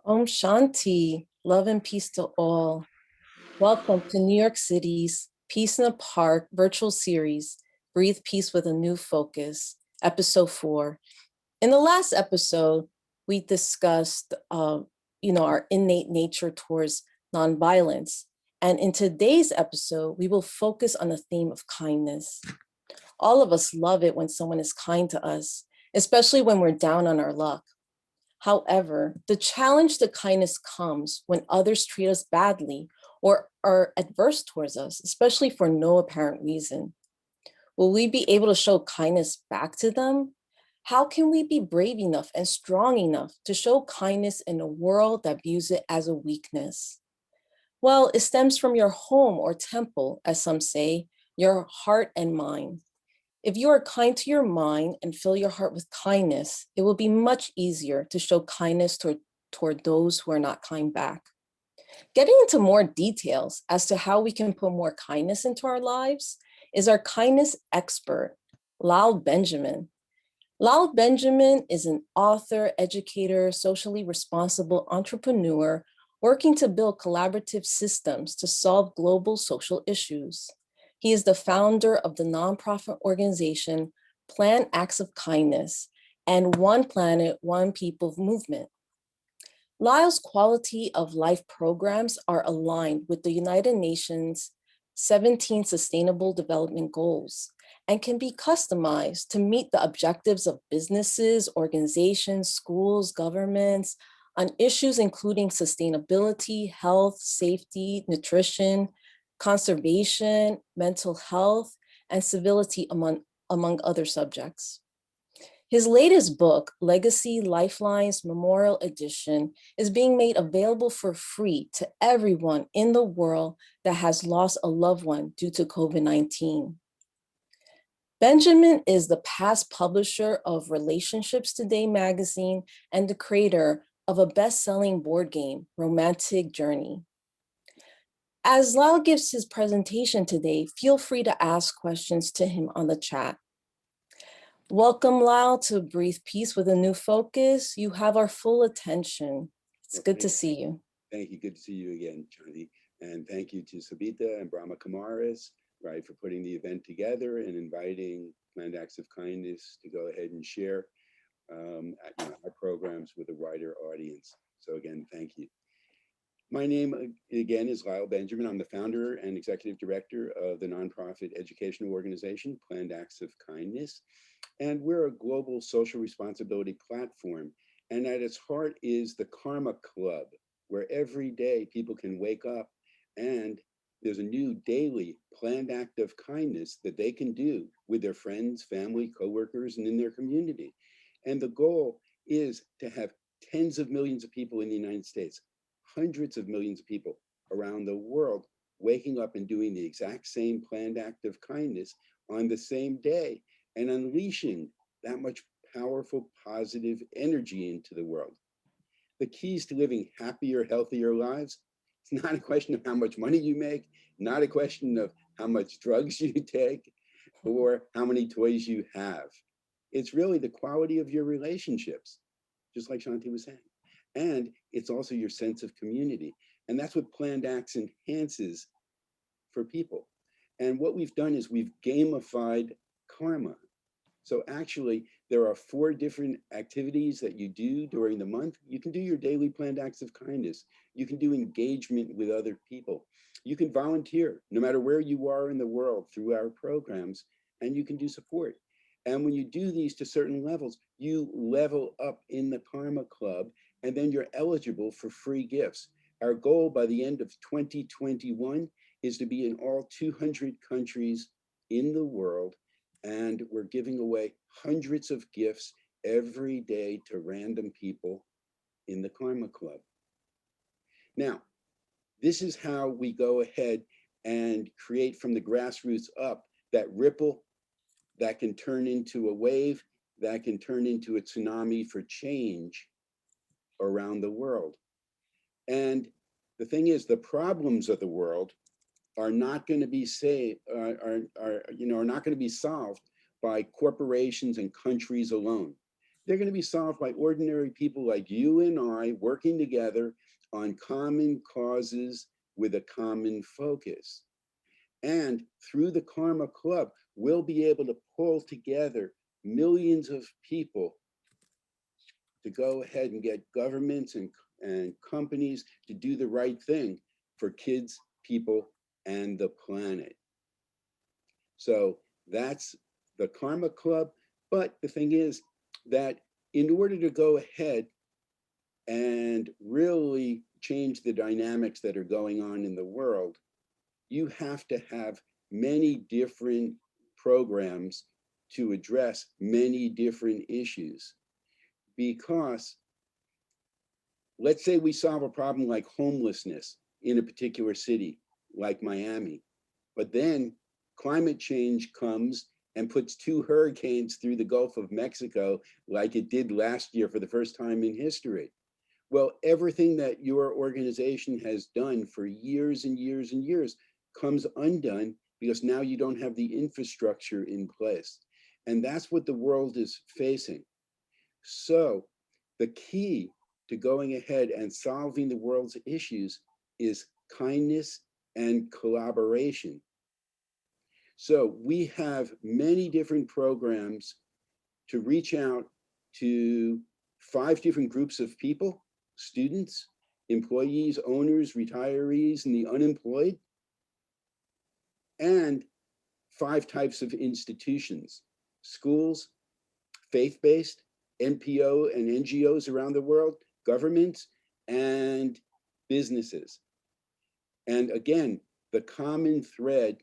Om Shanti, love and peace to all. Welcome to New York City's Peace in a Park virtual series, Breathe Peace with a New Focus, episode 4. In the last episode, we discussed, our innate nature towards nonviolence. And in today's episode, we will focus on the theme of kindness. All of us love it when someone is kind to us, especially when we're down on our luck. However, the challenge to kindness comes when others treat us badly or are adverse towards us, especially for no apparent reason. Will we be able to show kindness back to them? How can we be brave enough and strong enough to show kindness in a world that views it as a weakness? Well, it stems from your home or temple, as some say, your heart and mind. If you are kind to your mind and fill your heart with kindness, it will be much easier to show kindness toward those who are not kind back. Getting into more details as to how we can put more kindness into our lives is our kindness expert, Lal Benjamin. Lal Benjamin is an author, educator, socially responsible entrepreneur working to build collaborative systems to solve global social issues. He is the founder of the nonprofit organization Plan Acts of Kindness and One Planet, One People movement. Lyle's quality of life programs are aligned with the United Nations 17 Sustainable Development Goals and can be customized to meet the objectives of businesses, organizations, schools, governments on issues including sustainability, health, safety, nutrition, conservation, mental health, and civility among other subjects. His latest book, Legacy Lifelines Memorial Edition, is being made available for free to everyone in the world that has lost a loved one due to COVID-19. Benjamin is the past publisher of Relationships Today magazine and the creator of a best-selling board game, Romantic Journey. As Lal gives his presentation today, feel free to ask questions to him on the chat. Welcome, Lal, to Breathe Peace with a New Focus. You have our full attention. It's good to see you. Thank you. Good to see you again, Chandi. And thank you to Sabita and Bramha Kumaris, right, for putting the event together and inviting Planned Acts of Kindness to go ahead and share our programs with a wider audience. So again, thank you. My name, again, is Lyle Benjamin. I'm the founder and executive director of the nonprofit educational organization, Planned Acts of Kindness. And we're a global social responsibility platform. And at its heart is the Karma Club, where every day people can wake up and there's a new daily planned act of kindness that they can do with their friends, family, coworkers, and in their community. And the goal is to have tens of millions of people in the United States, hundreds of millions of people around the world waking up and doing the exact same planned act of kindness on the same day and unleashing that much powerful, positive energy into the world. The keys to living happier, healthier lives, it's not a question of how much money you make, not a question of how much drugs you take, or how many toys you have. It's really the quality of your relationships, just like Shanti was saying. And it's also your sense of community. And that's what Planned Acts enhances for people. And what we've done is we've gamified karma. So actually, there are 4 different activities that you do during the month. You can do your daily planned acts of kindness. You can do engagement with other people. You can volunteer, no matter where you are in the world, through our programs, and you can do support. And when you do these to certain levels, you level up in the Karma Club, and then you're eligible for free gifts. Our goal by the end of 2021 is to be in all 200 countries in the world, and we're giving away hundreds of gifts every day to random people in the Karma Club. Now, this is how we go ahead and create from the grassroots up that ripple that can turn into a wave, that can turn into a tsunami for change around the world. And the thing is, the problems of the world are not going to be are not going to be solved by corporations and countries alone. They're going to be solved by ordinary people like you and I working together on common causes with a common focus. And through the Karma Club, we'll be able to pull together millions of people to go ahead and get governments and companies to do the right thing for kids, people, and the planet. So that's the Karma Club. But the thing is that in order to go ahead and really change the dynamics that are going on in the world, you have to have many different programs to address many different issues. Because let's say we solve a problem like homelessness in a particular city, like Miami, but then climate change comes and puts 2 hurricanes through the Gulf of Mexico, like it did last year for the first time in history. Well, everything that your organization has done for years and years and years comes undone because now you don't have the infrastructure in place. And that's what the world is facing. So the key to going ahead and solving the world's issues is kindness and collaboration. So we have many different programs to reach out to 5 different groups of people: students, employees, owners, retirees, and the unemployed, and 5 types of institutions: schools, faith-based, NPO and NGOs around the world, governments, and businesses. And again, the common thread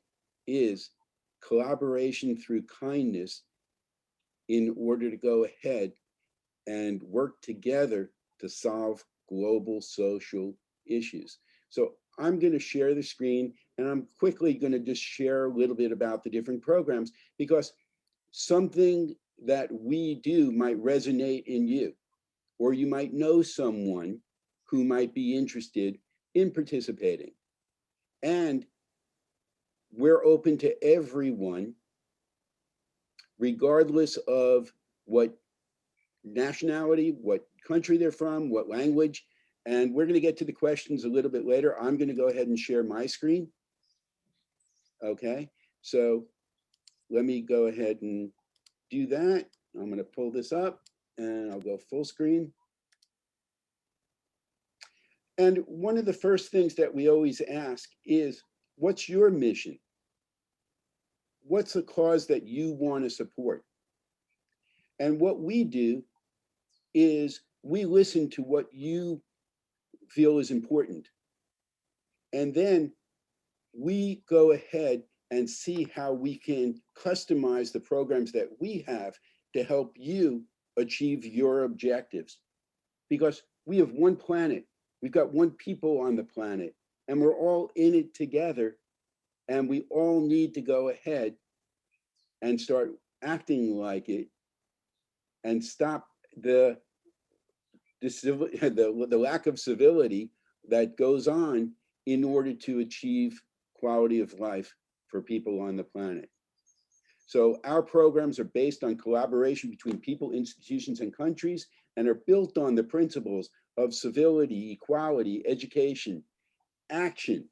is collaboration through kindness in order to go ahead and work together to solve global social issues. So I'm going to share the screen, and I'm quickly going to just share a little bit about the different programs, because something that we do might resonate in you, or you might know someone who might be interested in participating. And we're open to everyone, regardless of what nationality, what country they're from, what language. And we're going to get to the questions a little bit later. I'm going to go ahead and share my screen. Okay, so let me go ahead and do that. I'm going to pull this up and I'll go full screen. And one of the first things that we always ask is, what's your mission? What's the cause that you want to support? And what we do is we listen to what you feel is important. And then we go ahead and see how we can customize the programs that we have to help you achieve your objectives. Because we have one planet, we've got one people on the planet, and we're all in it together. And we all need to go ahead and start acting like it and stop the lack of civility that goes on in order to achieve quality of life for people on the planet. So our programs are based on collaboration between people, institutions, and countries, and are built on the principles of civility, equality, education, action,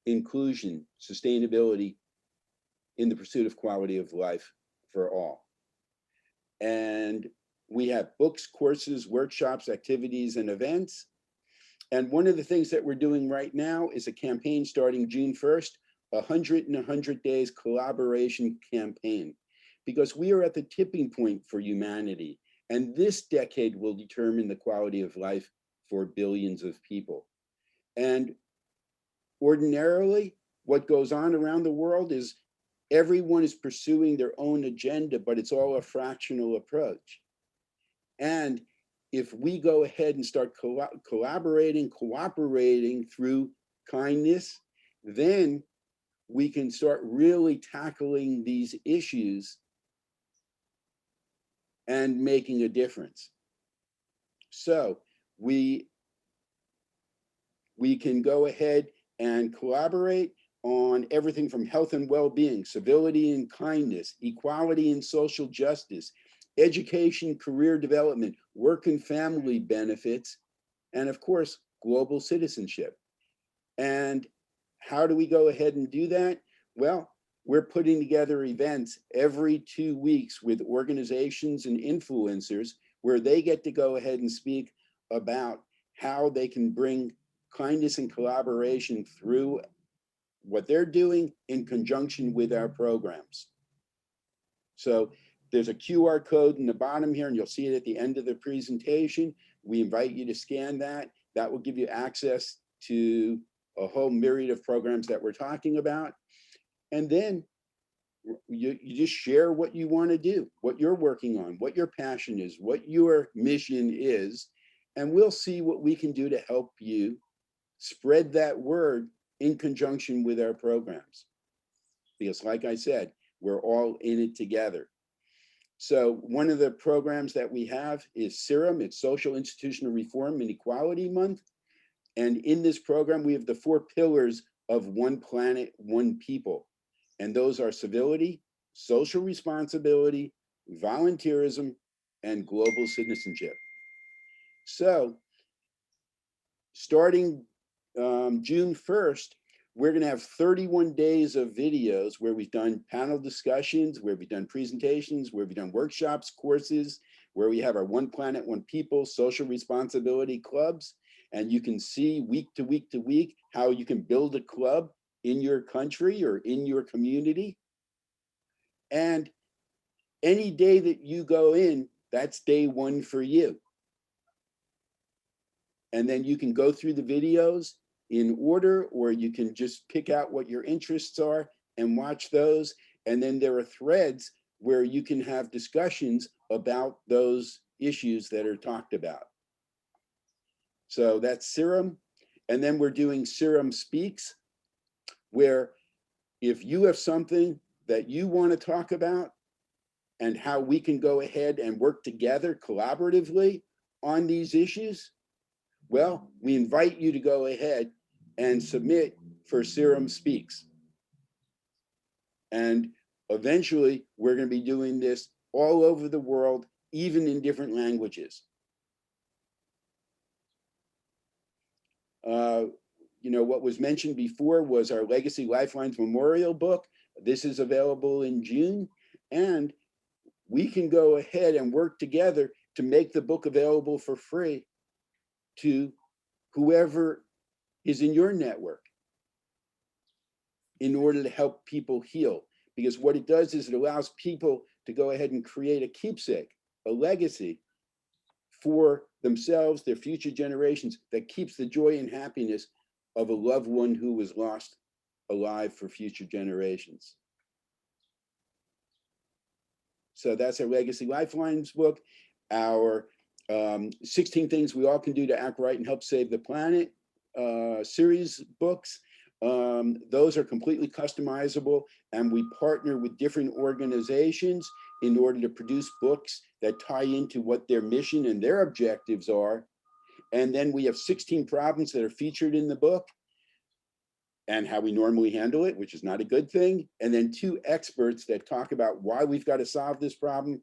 inclusion, sustainability, in the pursuit of quality of life for all. And we have books, courses, workshops, activities, and events. And one of the things that we're doing right now is a campaign starting June 1st, 100 in 100 Days collaboration campaign, because we are at the tipping point for humanity. And this decade will determine the quality of life for billions of people. And ordinarily, what goes on around the world is everyone is pursuing their own agenda, but it's all a fractional approach. And if we go ahead and start collaborating, cooperating through kindness, then we can start really tackling these issues and making a difference. So we can go ahead and collaborate on everything from health and well-being, civility and kindness, equality and social justice, education, career development, work and family benefits, and of course, global citizenship. And how do we go ahead and do that? Well, we're putting together events every 2 weeks with organizations and influencers where they get to go ahead and speak about how they can bring kindness and collaboration through what they're doing in conjunction with our programs. So there's a QR code in the bottom here, and you'll see it at the end of the presentation. We invite you to scan that. That will give you access to a whole myriad of programs that we're talking about. And then you just share what you want to do, what you're working on, what your passion is, what your mission is, and we'll see what we can do to help you spread that word in conjunction with our programs. Because like I said, we're all in it together. So one of the programs that we have is SIRUM. It's Social Institutional Reform and Equality Month. And in this program, we have the 4 pillars of One Planet, One People. And those are civility, social responsibility, volunteerism, and global citizenship. So starting June 1st, we're going to have 31 days of videos where we've done panel discussions, where we've done presentations, where we've done workshops, courses, where we have our One Planet, One People social responsibility clubs. And you can see week to week to week how you can build a club in your country or in your community. And any day that you go in, that's day 1 for you. And then you can go through the videos in order, or you can just pick out what your interests are and watch those. And then there are threads where you can have discussions about those issues that are talked about. So that's SIRUM. And then we're doing SIRUM Speaks, where if you have something that you want to talk about and how we can go ahead and work together collaboratively on these issues, well, we invite you to go ahead and submit for SIRUM Speaks. And eventually, we're going to be doing this all over the world, even in different languages. You know, what was mentioned before was our Legacy Lifelines Memorial book. This is available in June, and we can go ahead and work together to make the book available for free to whoever is in your network in order to help people heal. Because what it does is it allows people to go ahead and create a keepsake, a legacy for themselves, their future generations, that keeps the joy and happiness of a loved one who was lost alive for future generations. So that's our Legacy Lifelines book. Our 16 Things We All Can Do to Act Right and Help Save the Planet series books. Those are completely customizable, and we partner with different organizations in order to produce books that tie into what their mission and their objectives are. And then we have 16 problems that are featured in the book and how we normally handle it, which is not a good thing. And then 2 experts that talk about why we've got to solve this problem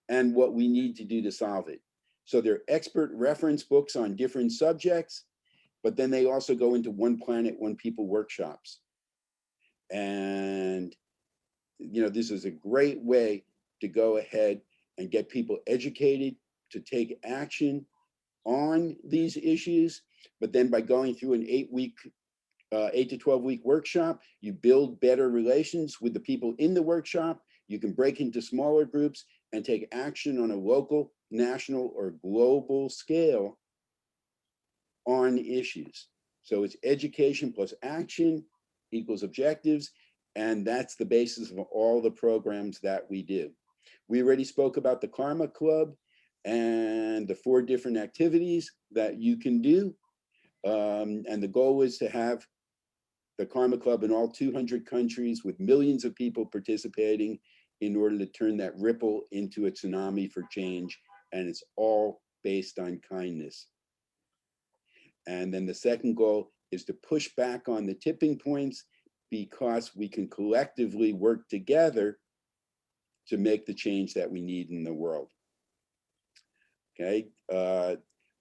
and what we need to do to solve it. So they're expert reference books on different subjects, but then they also go into One Planet, One People workshops. And, you know, this is a great way to go ahead and get people educated, to take action on these issues. But then by going through an 8 to 12 week workshop, you build better relations with the people in the workshop. You can break into smaller groups and take action on a local, national, or global scale on issues. So it's education plus action equals objectives, and that's the basis of all the programs that we do. We already spoke about the Karma Club and the 4 different activities that you can do. And the goal is to have the Karma Club in all 200 countries with millions of people participating in order to turn that ripple into a tsunami for change. And it's all based on kindness. And then the second goal is to push back on the tipping points, because we can collectively work together to make the change that we need in the world. Okay,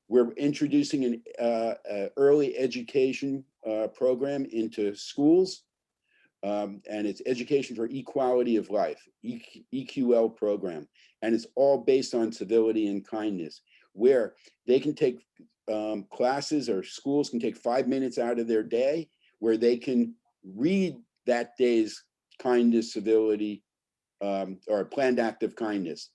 we're introducing an early education program into schools, and it's Education for Equality of Life, EQL program, and it's all based on civility and kindness, where they can take classes, or schools can take 5 minutes out of their day where they can read that day's kindness, civility, or planned act of kindness.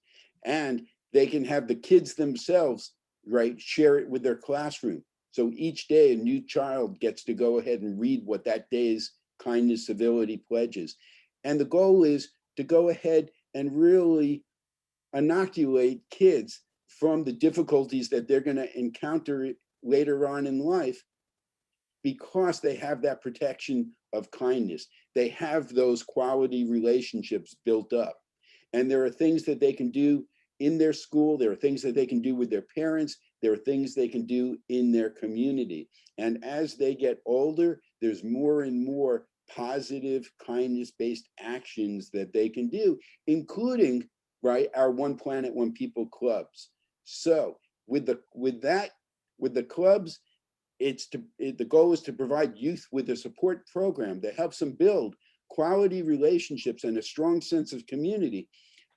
And they can have the kids themselves, right, share it with their classroom. So each day a new child gets to go ahead and read what that day's kindness, civility pledges. And the goal is to go ahead and really inoculate kids from the difficulties that they're going to encounter later on in life, because they have that protection of kindness. They have those quality relationships built up. And there are things that they can do in their school. There are things that they can do with their parents. There are things they can do in their community. And as they get older, there's more and more positive kindness-based actions that they can do, including, right, our One Planet, One People clubs. So with the clubs, the goal is to provide youth with a support program that helps them build quality relationships and a strong sense of community,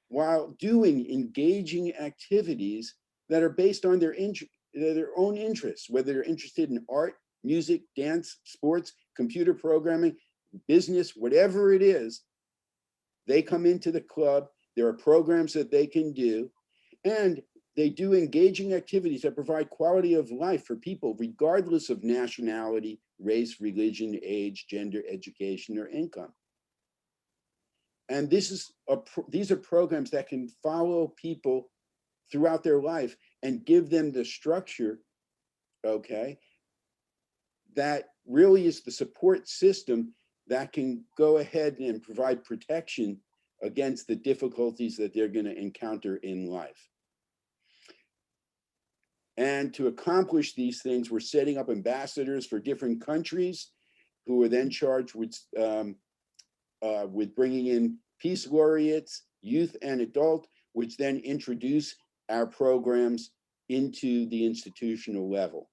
while doing engaging activities that are based on their own interests, whether they're interested in art, music, dance, sports, computer programming, business, whatever it is. They come into the club. There are programs that they can do, and they do engaging activities that provide quality of life for people, regardless of nationality, race, religion, age, gender, education, or income. And these are programs that can follow people throughout their life and give them the structure, okay, that really is the support system that can go ahead and provide protection against the difficulties that they're going to encounter in life. And to accomplish these things, we're setting up ambassadors for different countries who are then charged with bringing in peace laureates, youth and adult, which then introduce our programs into the institutional level.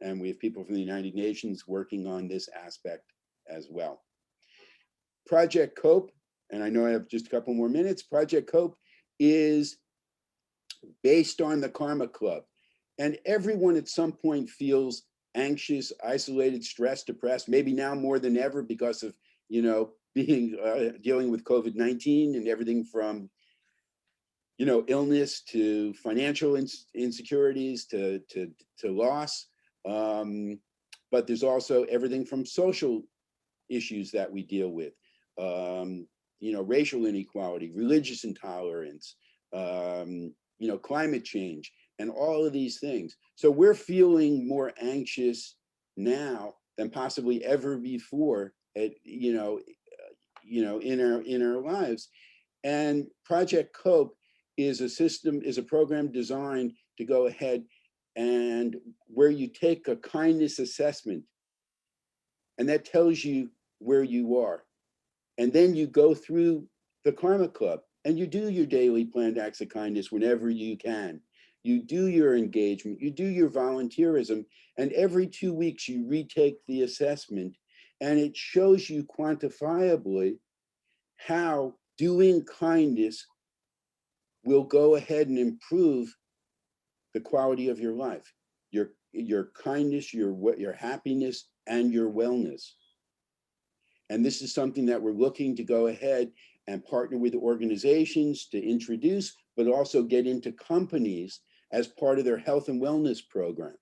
And we have people from the United Nations working on this aspect as well. Project COPE, and I know I have just a couple more minutes. Project COPE is based on the Karma Club. And everyone at some point feels anxious, isolated, stressed, depressed, maybe now more than ever because of, being dealing with COVID-19 and everything from, illness to financial insecurities to loss. But there's also everything from social issues that we deal with, racial inequality, religious intolerance, climate change, and all of these things. So we're feeling more anxious now than possibly ever before, in our lives. And Project COPE is a program designed to go ahead and where you take a kindness assessment, and that tells you where you are. And then you go through the Karma Club and you do your daily planned acts of kindness whenever you can. You do your engagement, you do your volunteerism, and every 2 weeks you retake the assessment, and it shows you quantifiably how doing kindness will go ahead and improve the quality of your life, your kindness, your happiness, and your wellness. And this is something that we're looking to go ahead and partner with organizations to introduce, but also get into companies as part of their health and wellness program.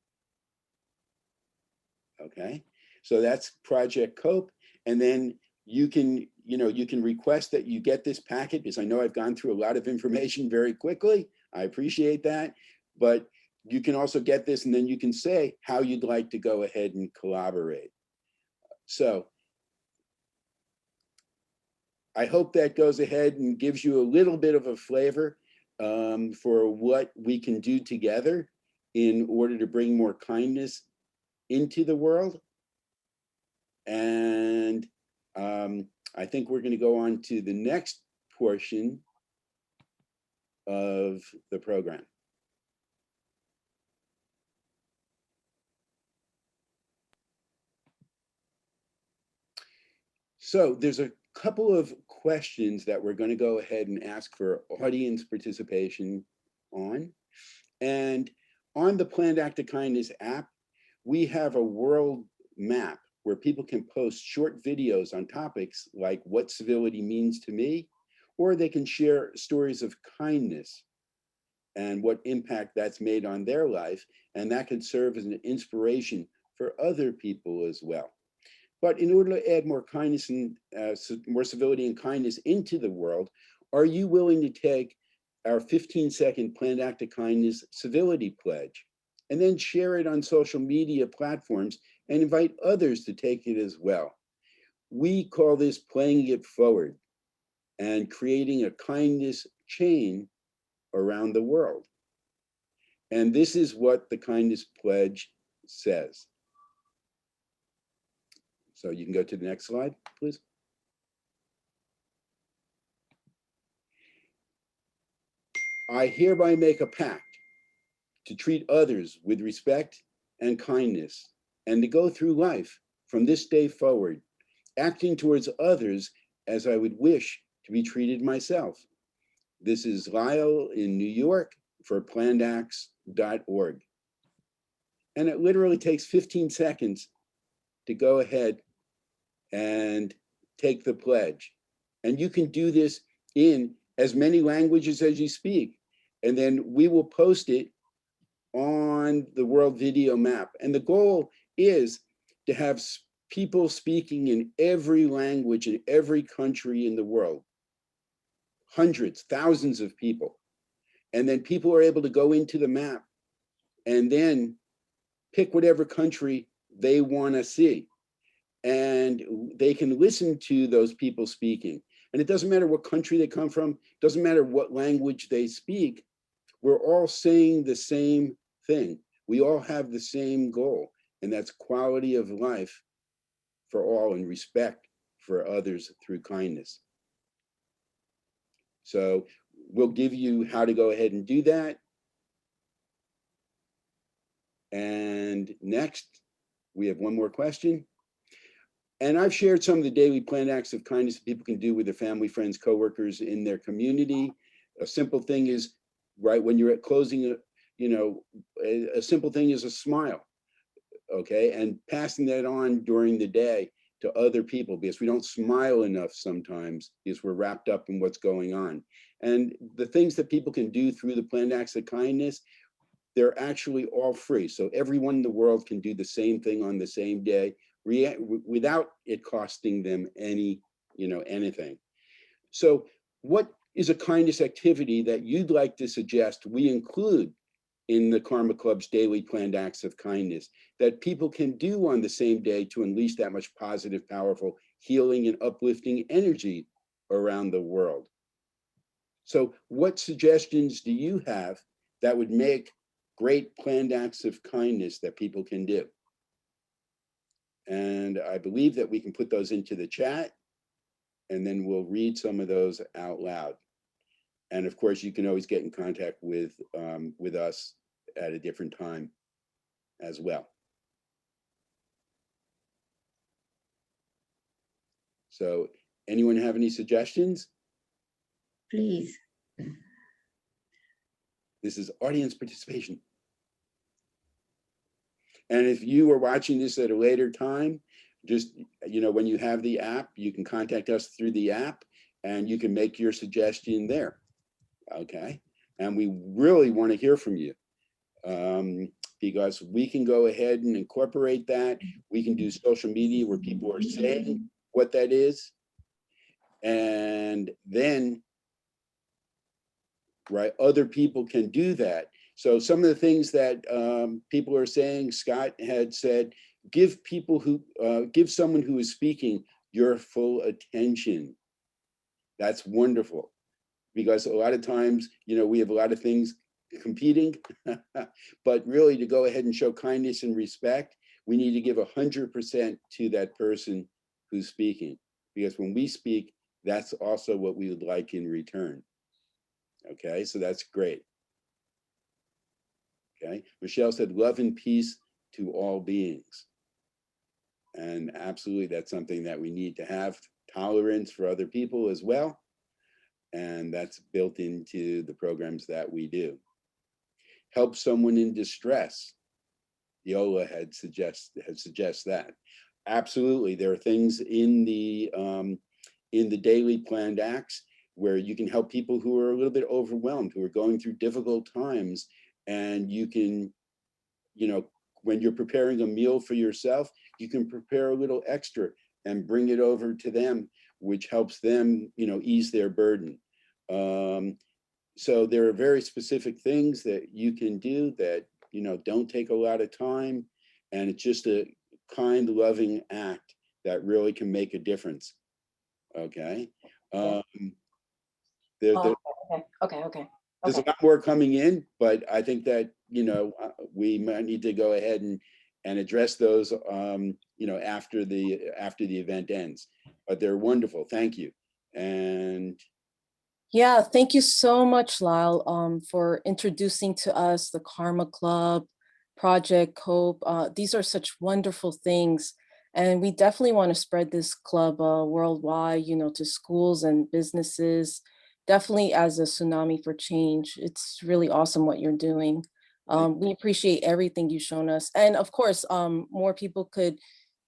Okay, so that's Project COPE. And then you can request that you get this packet, because I know I've gone through a lot of information very quickly. I appreciate that. But you can also get this, and then you can say how you'd like to go ahead and collaborate. So I hope that goes ahead and gives you a little bit of a flavor for what we can do together in order to bring more kindness into the world. And I think we're going to go on to the next portion of the program. So there's a couple of questions that we're going to go ahead and ask for audience participation on. And on the Planned Act of Kindness app, we have a world map where people can post short videos on topics like what civility means to me, or they can share stories of kindness and what impact that's made on their life. And that can serve as an inspiration for other people as well. But in order to add more kindness and more civility and kindness into the world, are you willing to take our 15-second Planned Act of Kindness civility pledge and then share it on social media platforms and invite others to take it as well? We call this playing it forward and creating a kindness chain around the world. And this is what the kindness pledge says. So you can go to the next slide, please. I hereby make a pact to treat others with respect and kindness, and to go through life from this day forward, acting towards others as I would wish to be treated myself. This is Lyle in New York for plannedacts.org. And it literally takes 15 seconds to go ahead and take the pledge. And you can do this in as many languages as you speak. And then we will post it on the world video map. And the goal is to have people speaking in every language in every country in the world. Hundreds, thousands of people. And then people are able to go into the map and then pick whatever country they want to see. And they can listen to those people speaking. And it doesn't matter what country they come from, doesn't matter what language they speak, we're all saying the same thing. We all have the same goal, and that's quality of life for all and respect for others through kindness. So we'll give you how to go ahead and do that. And next, we have one more question. And I've shared some of the daily planned acts of kindness that people can do with their family, friends, coworkers in their community. A simple thing is, right, when you're at closing, a simple thing is a smile, okay? And passing that on during the day to other people, because we don't smile enough sometimes because we're wrapped up in what's going on. And the things that people can do through the planned acts of kindness, they're actually all free. So everyone in the world can do the same thing on the same day without it costing them anything. So what is a kindness activity that you'd like to suggest we include in the Karma Club's daily planned acts of kindness that people can do on the same day to unleash that much positive, powerful, healing and uplifting energy around the world? So what suggestions do you have that would make great planned acts of kindness that people can do? And I believe that we can put those into the chat, and then we'll read some of those out loud. And of course, you can always get in contact with us at a different time as well. So anyone have any suggestions? Please. This is audience participation. And if you are watching this at a later time, just, when you have the app, you can contact us through the app and you can make your suggestion there. Okay. And we really want to hear from you because we can go ahead and incorporate that. We can do social media where people are saying what that is. And then, right, other people can do that. So some of the things that people are saying, Scott had said, give someone who is speaking your full attention. That's wonderful, because a lot of times, we have a lot of things competing, but really to go ahead and show kindness and respect, we need to give 100% to that person who's speaking, because when we speak, that's also what we would like in return. Okay, so that's great. Okay, Michelle said, love and peace to all beings. And absolutely, that's something that we need to have tolerance for other people as well. And that's built into the programs that we do. Help someone in distress. Yola had suggests that. Absolutely, there are things in the daily planned acts where you can help people who are a little bit overwhelmed, who are going through difficult times, and you can, when you're preparing a meal for yourself, you can prepare a little extra and bring it over to them, which helps them, ease their burden. So there are very specific things that you can do that, don't take a lot of time. And it's just a kind, loving act that really can make a difference. Okay. Okay. There's a lot more coming in, but I think that, we might need to go ahead and address those, after the event ends. But they're wonderful. Thank you. And Yeah, thank you so much, Lyle, for introducing to us the Karma Club, Project Cope. These are such wonderful things. And we definitely want to spread this club worldwide, to schools and businesses, definitely as a tsunami for change. It's really awesome what you're doing. We appreciate everything you've shown us. And of course, more people could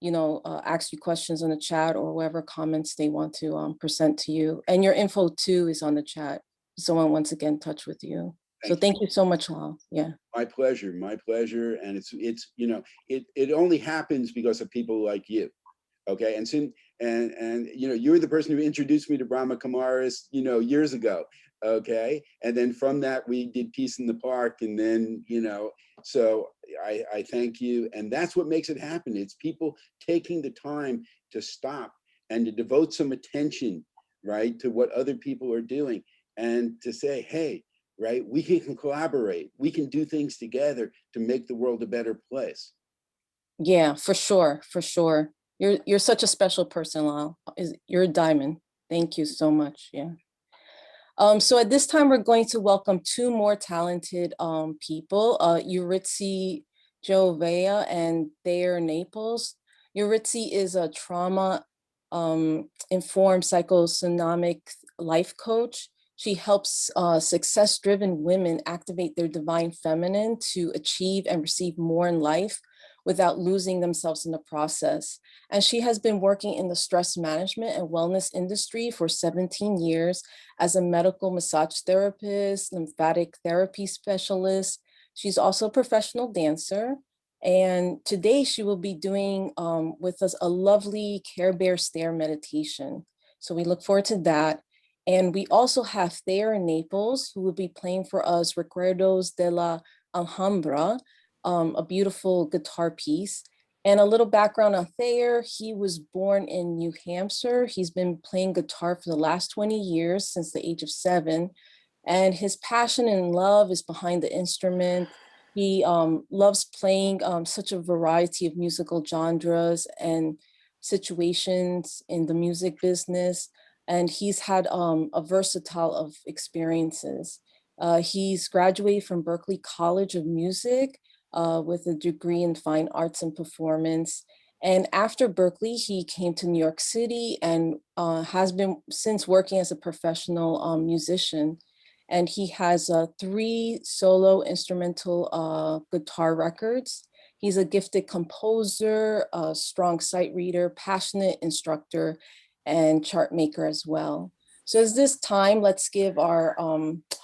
ask you questions in the chat or whatever comments they want to present to you. And your info too is on the chat. Someone wants to get in touch with you. So thank you so much, Lal. Yeah. My pleasure. And it only happens because of people like you. Okay. And you're the person who introduced me to Bramha Kumaris, years ago. Okay. And then from that, we did Peace in the Park. And then, so I thank you. And that's what makes it happen. It's people taking the time to stop and to devote some attention, right, to what other people are doing and to say, hey, right, we can collaborate. We can do things together to make the world a better place. Yeah, for sure. For sure. You're such a special person, Lal. You're a diamond. Thank you so much. Yeah. So at this time, we're going to welcome two more talented people, Euritzy Jovea and Thayer Naples. Euritzy is a trauma informed psychosomatic life coach. She helps success-driven women activate their divine feminine to achieve and receive more in life without losing themselves in the process. And she has been working in the stress management and wellness industry for 17 years as a medical massage therapist, lymphatic therapy specialist. She's also a professional dancer. And today she will be doing with us a lovely Care Bear Stare meditation. So we look forward to that. And we also have Thayer Naples, who will be playing for us Recuerdos de la Alhambra, a beautiful guitar piece. And a little background on Thayer, he was born in New Hampshire. He's been playing guitar for the last 20 years, since the age of 7. And his passion and love is behind the instrument. He loves playing such a variety of musical genres and situations in the music business. And he's had a versatile of experiences. He's graduated from Berklee College of Music with a degree in fine arts and performance. And after Berklee, he came to New York City and has been since working as a professional musician. And he has 3 solo instrumental guitar records. He's a gifted composer, a strong sight reader, passionate instructor, and chart maker as well. So at this time, let's give our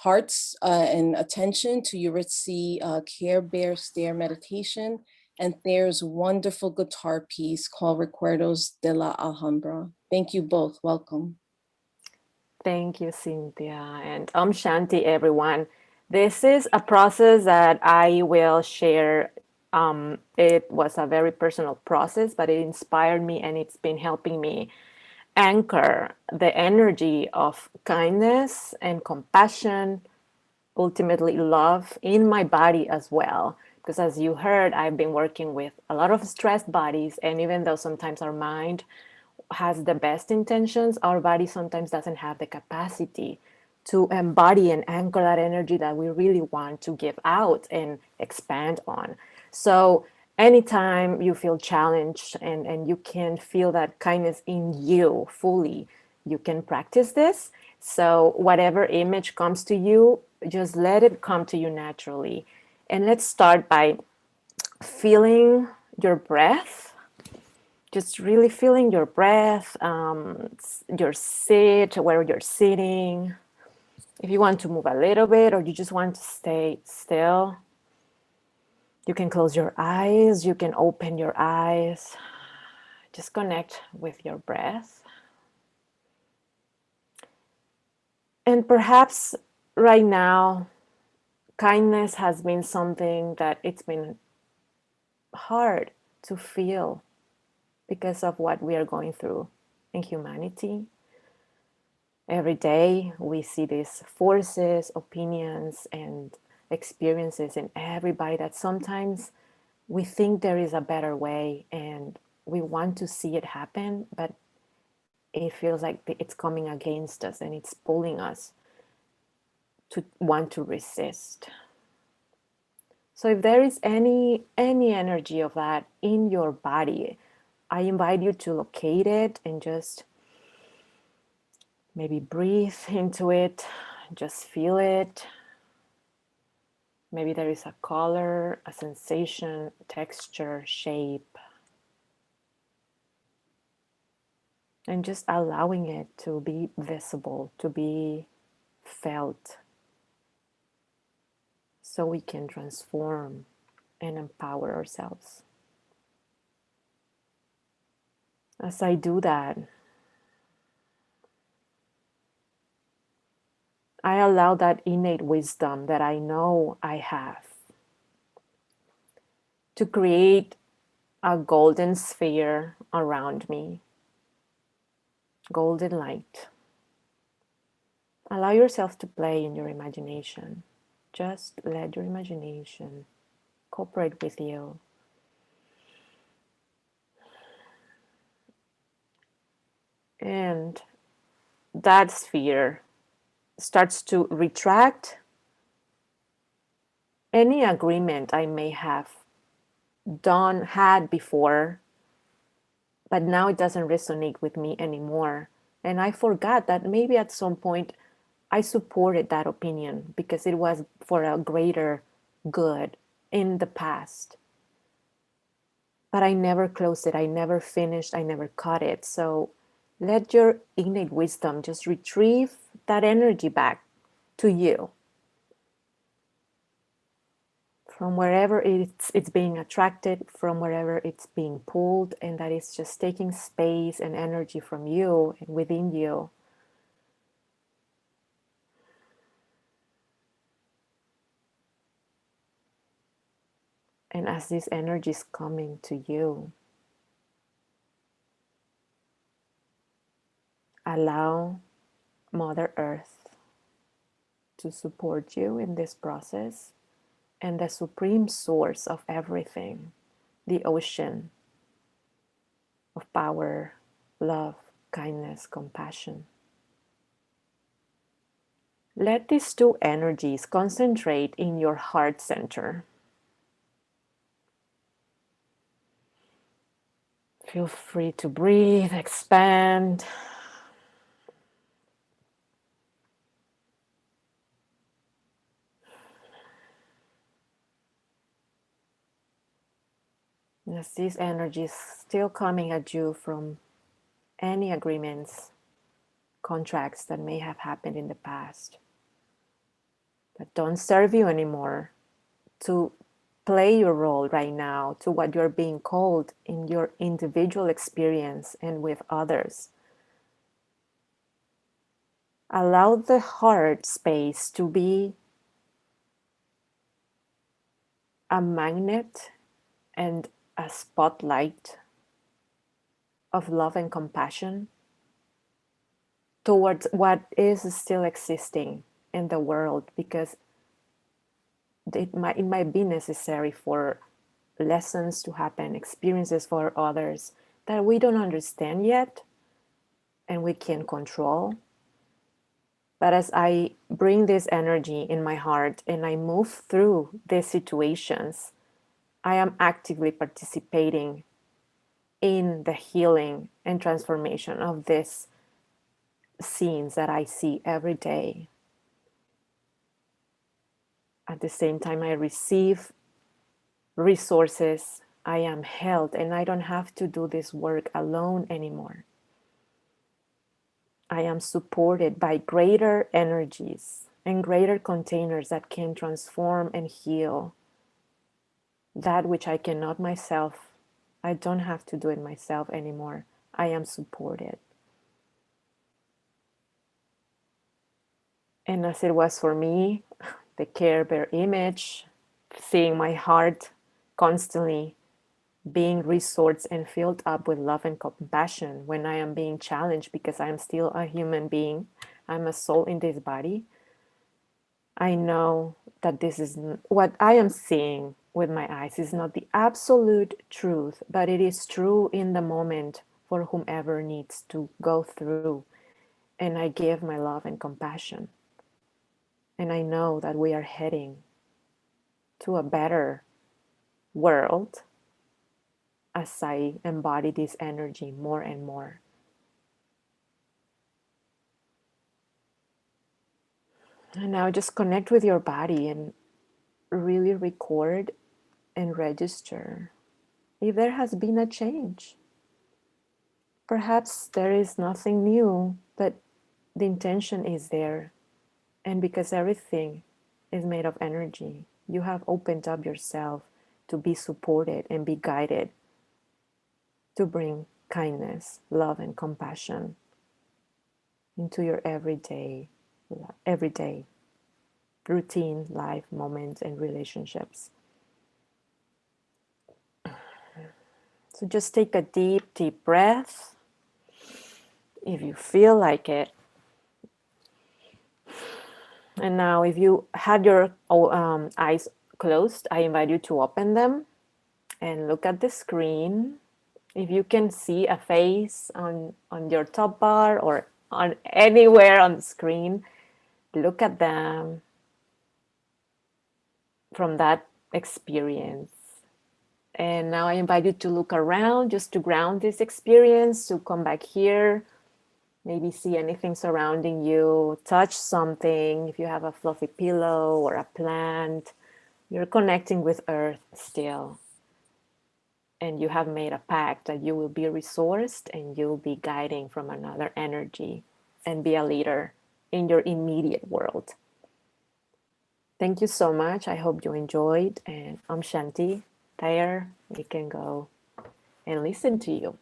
hearts and attention to Euritzy Care Bear Stare meditation and Thayer's wonderful guitar piece called Recuerdos de la Alhambra. Thank you both. Welcome. Thank you, Cynthia. And Shanti, everyone. This is a process that I will share. It was a very personal process, but it inspired me and it's been helping me anchor the energy of kindness and compassion, ultimately love in my body as well. Because as you heard, I've been working with a lot of stressed bodies. And even though sometimes our mind has the best intentions, our body sometimes doesn't have the capacity to embody and anchor that energy that we really want to give out and expand on. So anytime you feel challenged and you can feel that kindness in you fully, you can practice this. So whatever image comes to you, just let it come to you naturally. And let's start by feeling your breath, just really feeling your breath, your sit, where you're sitting. If you want to move a little bit or you just want to stay still, you can close your eyes, you can open your eyes. Just connect with your breath. And perhaps right now, kindness has been something that it's been hard to feel because of what we are going through in humanity. Every day we see these forces, opinions, and experiences in everybody that sometimes we think there is a better way and we want to see it happen, but it feels like it's coming against us and it's pulling us to want to resist. So if there is any energy of that in your body, I invite you to locate it and just maybe breathe into it, just feel it. Maybe there is a color, a sensation, texture, shape, and just allowing it to be visible, to be felt, so we can transform and empower ourselves. As I do that, I allow that innate wisdom that I know I have to create a golden sphere around me, golden light. Allow yourself to play in your imagination. Just let your imagination cooperate with you. And that sphere starts to retract any agreement I may have had before, but now it doesn't resonate with me anymore. And I forgot that maybe at some point I supported that opinion because it was for a greater good in the past. But I never closed it, I never finished, I never cut it. So let your innate wisdom just retrieve that energy back to you from wherever it's being attracted, from wherever it's being pulled, and that is just taking space and energy from you and within you. And as this energy is coming to you, allow Mother Earth to support you in this process, and the supreme source of everything, the ocean of power, love, kindness, compassion. Let these two energies concentrate in your heart center. Feel free to breathe, expand. As these energies still coming at you from any agreements, contracts that may have happened in the past that don't serve you anymore to play your role right now to what you're being called in your individual experience and with others. Allow the heart space to be a magnet and a spotlight of love and compassion towards what is still existing in the world, because it might be necessary for lessons to happen, experiences for others that we don't understand yet and we can't control. But as I bring this energy in my heart and I move through these situations, I am actively participating in the healing and transformation of these scenes that I see every day. At the same time, I receive resources. I am held, and I don't have to do this work alone anymore. I am supported by greater energies and greater containers that can transform and heal that which I cannot myself. I don't have to do it myself anymore. I am supported. And as it was for me, the Care Bear image, seeing my heart constantly being resourced and filled up with love and compassion when I am being challenged, because I am still a human being. I'm a soul in this body. I know that this is what I am seeing with my eyes is not the absolute truth, but it is true in the moment for whomever needs to go through. And I give my love and compassion. And I know that we are heading to a better world as I embody this energy more and more. And now just connect with your body and really record and register if there has been a change. Perhaps there is nothing new, but the intention is there. And because everything is made of energy, you have opened up yourself to be supported and be guided to bring kindness, love, and compassion into your everyday routine, life, moments, and relationships. So just take a deep, deep breath if you feel like it. And now, if you had your eyes closed, I invite you to open them and look at the screen. If you can see a face on your top bar or on anywhere on the screen, look at them from that experience. And now I invite you to look around just to ground this experience, to come back here, maybe see anything surrounding you, touch something. If you have a fluffy pillow or a plant, you're connecting with Earth still. And you have made a pact that you will be resourced and you'll be guiding from another energy and be a leader in your immediate world. Thank you so much. I hope you enjoyed. And I'm Shanti. There, we can go and listen to you.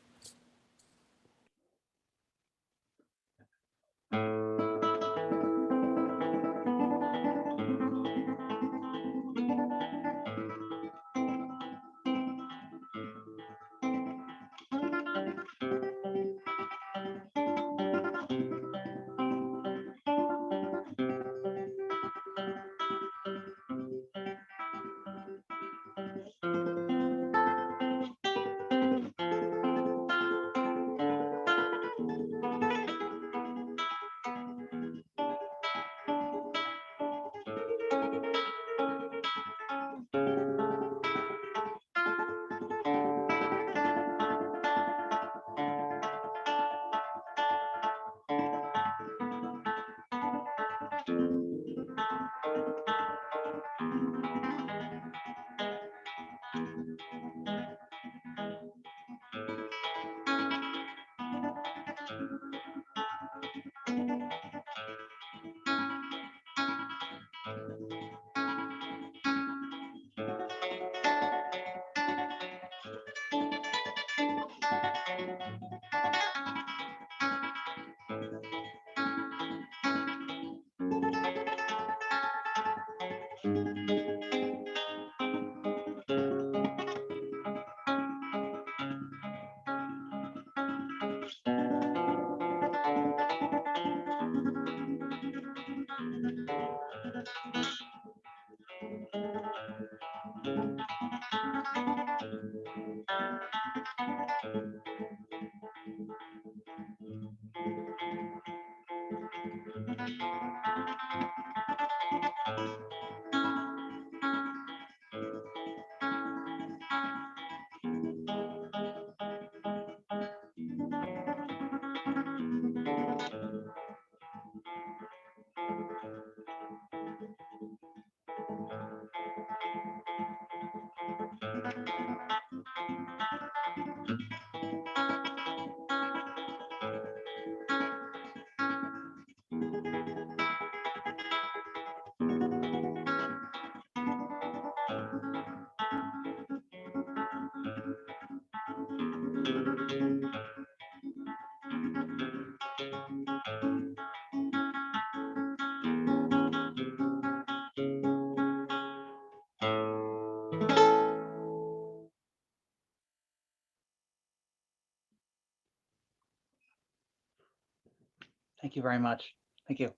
Thank you very much. Thank you.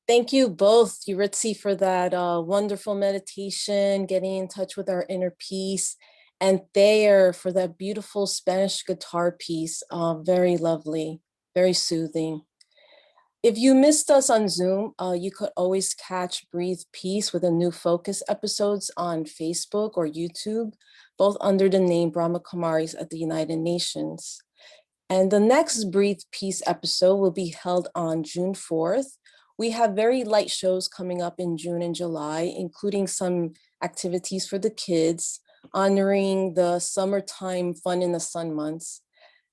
Thank you both, Yuritsi, for that wonderful meditation, getting in touch with our inner peace, and Thayer for that beautiful Spanish guitar piece. Very lovely, very soothing. If you missed us on Zoom, you could always catch Breathe Peace with a new focus episodes on Facebook or YouTube, both under the name Bramha Kumaris at the United Nations. And the next Breathe Peace episode will be held on June 4th. We have very light shows coming up in June and July, including some activities for the kids, honoring the summertime fun in the sun months.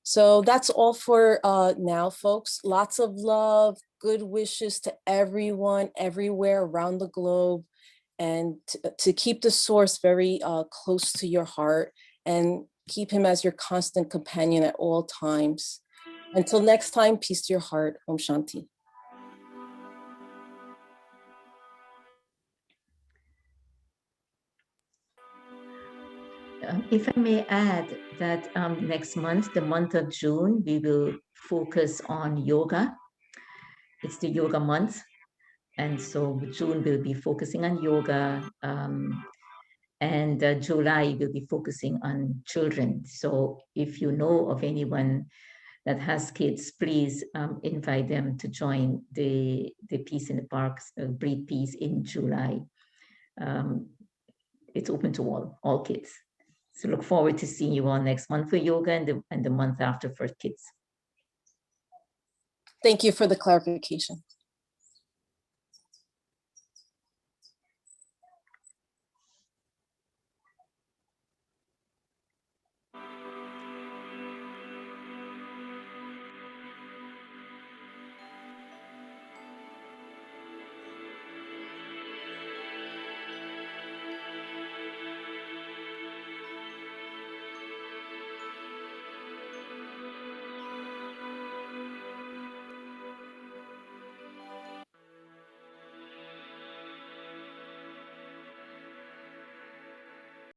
So that's all for now, folks. Lots of love, good wishes to everyone, everywhere around the globe, and to keep the source very close to your heart and keep him as your constant companion at all times. Until next time, peace to your heart. Om Shanti. If I may add that next month, the month of June, we will focus on yoga. It's the yoga month. And so June will be focusing on yoga. And July will be focusing on children. So if you know of anyone that has kids, please invite them to join the Peace in the Parks, Breathe Peace in July. It's open to all kids. So look forward to seeing you all next month for yoga and the month after for kids. Thank you for the clarification.